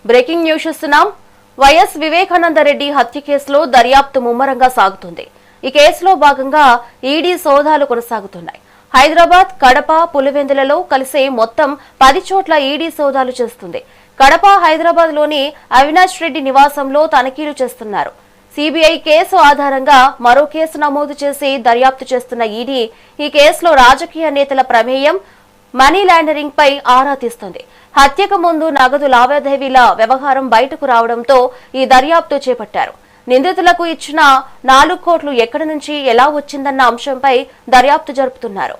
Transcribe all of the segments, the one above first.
Breaking news చూస్తున్నాం. YS Vivekananda Reddy హత్య కేసులో దర్యాప్తు ముమ్మరంగా సాగుతుంది. ఈ కేసులో భాగంగా ఈడీ సోదాలు కొనసాగుతున్నాయి. హైదరాబాద్, కడప, పులివెందులలో కలిసి మొత్తం 10 చోట్ల ఈడీ సోదాలు చేస్తుంది. కడప, హైదరాబాద్ లోని అవినాష్ రెడ్డి నివాసంలో తనిఖీలు చేస్తున్నారు. సిబిఐ కేసు ఆధారంగా మరో కేసు నమోదు చేసి దర్యాప్తు చేస్తున్న ఈడీ ఈ కేసులో రాజకీయ నేతల ప్రమేయం, మనీ లాండరింగ్ పై ఆరా తీస్తుంది. హత్యకు ముందు నగదు లావాదేవీల వ్యవహారం బయటకు రావడంతో ఈ దర్యాప్తు చేపట్టారు. నిందితులకు ఇచ్చిన 4 కోట్లు ఎక్కడి నుంచి ఎలా వచ్చిందన్న అంశంపై దర్యాప్తు జరుపుతున్నారు.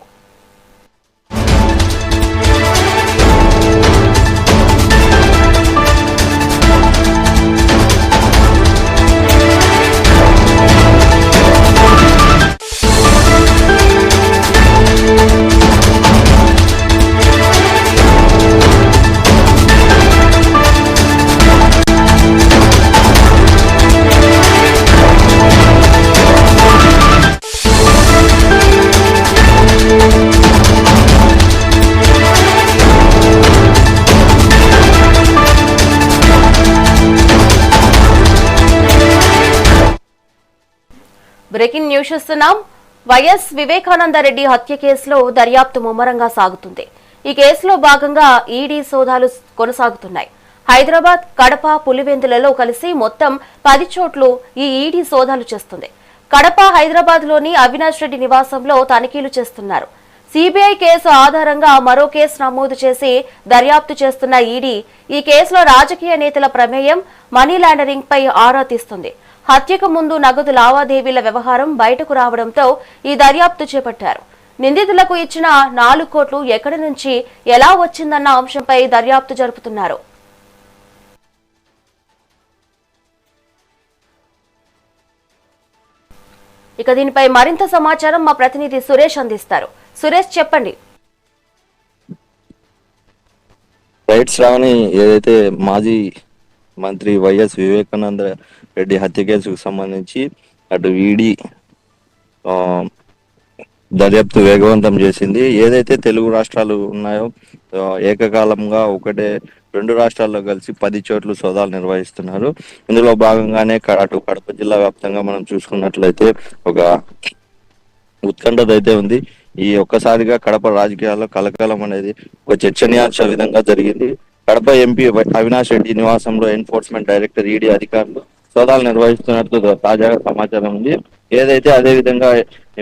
బ్రేకింగ్ న్యూస్ చూస్తున్నాం. వైఎస్ వివేకానంద రెడ్డి హత్య కేసులో దర్యాప్తు ముమ్మరంగా సాగుతుంది. ఈ కేసులో భాగంగా ఈడీ సోదాలు కొనసాగుతున్నాయి. హైదరాబాద్, కడప, పులివెందులలో కలిసి మొత్తం 10 చోట్లు ఈ ఈడీ సోదాలు చేస్తుంది. కడప, హైదరాబాద్ లోని అవినాష్ రెడ్డి నివాసంలో తనిఖీలు చేస్తున్నారు. సిబిఐ కేసు ఆధారంగా మరో కేసు నమోదు చేసి దర్యాప్తు చేస్తున్న ఈడీ ఈ కేసులో రాజకీయ నేతల ప్రమేయం, మనీ లాండరింగ్ పై ఆరా తీస్తుంది. హత్యకు ముందు నగదు లావాదేవీల వ్యవహారం బయటకు రావడంతో ఈ దర్యాప్తు చేపట్టారు. నిందితులకు ఇచ్చిన 4 కోట్లు ఎక్కడి నుంచి ఎలా వచ్చిందన్న అంశంపై దర్యాప్తు జరుపుతున్నారు. ఇక దీనిపై మరింత సమాచారం మా ప్రతినిధి సురేష్ అందిస్తారు. సురేష్, చెప్పండి. రైట్ శ్రావణి, ఏదైతే మాజీ మంత్రి వైఎస్ వివేకానంద రెడ్డి హత్య కేసుకు సంబంధించి అటు ఈడీ దర్యాప్తు వేగవంతం చేసింది. ఏదైతే తెలుగు రాష్ట్రాలు ఉన్నాయో ఏకకాలంగా 2 రాష్ట్రాల్లో కలిసి 10 చోట్ల సోదాలు నిర్వహిస్తున్నారు. ఇందులో భాగంగానే అటు కడప జిల్లా వ్యాప్తంగా మనం చూసుకున్నట్లయితే ఒక ఉత్కంఠత అయితే ఉంది. ఈ ఒక్కసారిగా కడప రాజకీయాల్లో కలకలం అనేది ఒక చర్చనీయాంశ విధంగా జరిగింది. కడప ఎంపీ అవినాష్ రెడ్డి నివాసంలో ఎన్ఫోర్స్మెంట్ డైరెక్టర్ ఈడీ అధికారులు సోదాలు నిర్వహిస్తున్నట్లు తాజాగా సమాచారం ఉంది. ఏదైతే అదే విధంగా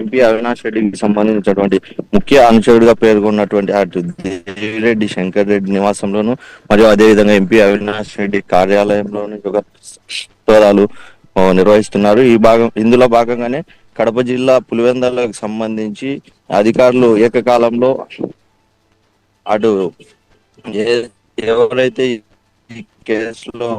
ఎంపీ అవినాష్ రెడ్డికి సంబంధించినటువంటి ముఖ్య అనుచరుడిగా పేర్కొన్నటువంటి అటు దేవిరెడ్డి శంకర్ రెడ్డి నివాసంలోను మరియు అదే విధంగా ఎంపీ అవినాష్ రెడ్డి కార్యాలయంలోను సోదాలు నిర్వహిస్తున్నారు. ఇందులో భాగంగానే కడప జిల్లా పులివెందులకు సంబంధించి అధికారులు ఏకకాలంలో అటు ఎవరైతే ఈ కేసులో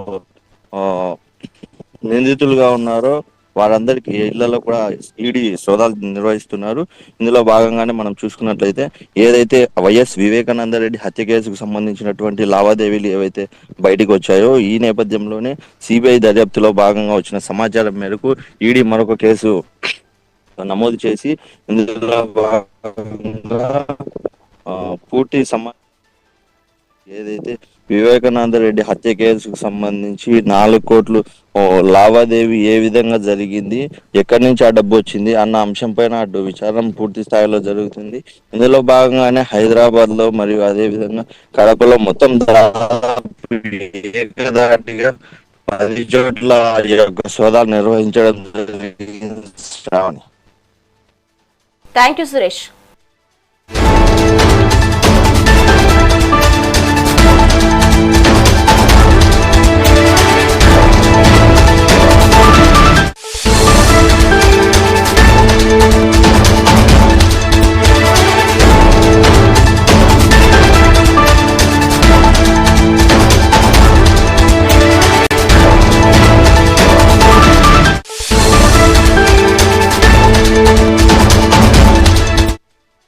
నిందితులుగా ఉన్నారో వారందరికీ ఇళ్లలో కూడా ఈడీ సోదాలు నిర్వహిస్తున్నారు. ఇందులో భాగంగానే మనం చూసుకున్నట్లయితే ఏదైతే వైఎస్ వివేకానంద రెడ్డి హత్య కేసుకు సంబంధించినటువంటి లావాదేవీలు ఏవైతే బయటకు వచ్చాయో ఈ నేపథ్యంలోనే సిబిఐ దర్యాప్తులో భాగంగా వచ్చిన సమాచారం మేరకు ఈడీ మరొక కేసు నమోదు చేసి ఇందులో భాగంగా పూర్తి ఏదైతే వివేకానంద రెడ్డి హత్య కేసుకు సంబంధించి 4 కోట్లు లావాదేవీ ఏ విధంగా జరిగింది, ఎక్కడి నుంచి ఆ డబ్బు వచ్చింది అన్న అంశం పైన అటు విచారణ పూర్తి స్థాయిలో జరుగుతుంది. ఇందులో భాగంగానే హైదరాబాద్ లో మరియు అదే విధంగా కడపలో మొత్తం ఏకదాటిగా 10 చోట్ల ఈ యొక్క సోదాలు నిర్వహించడం జరిగింది. Thank you Suresh.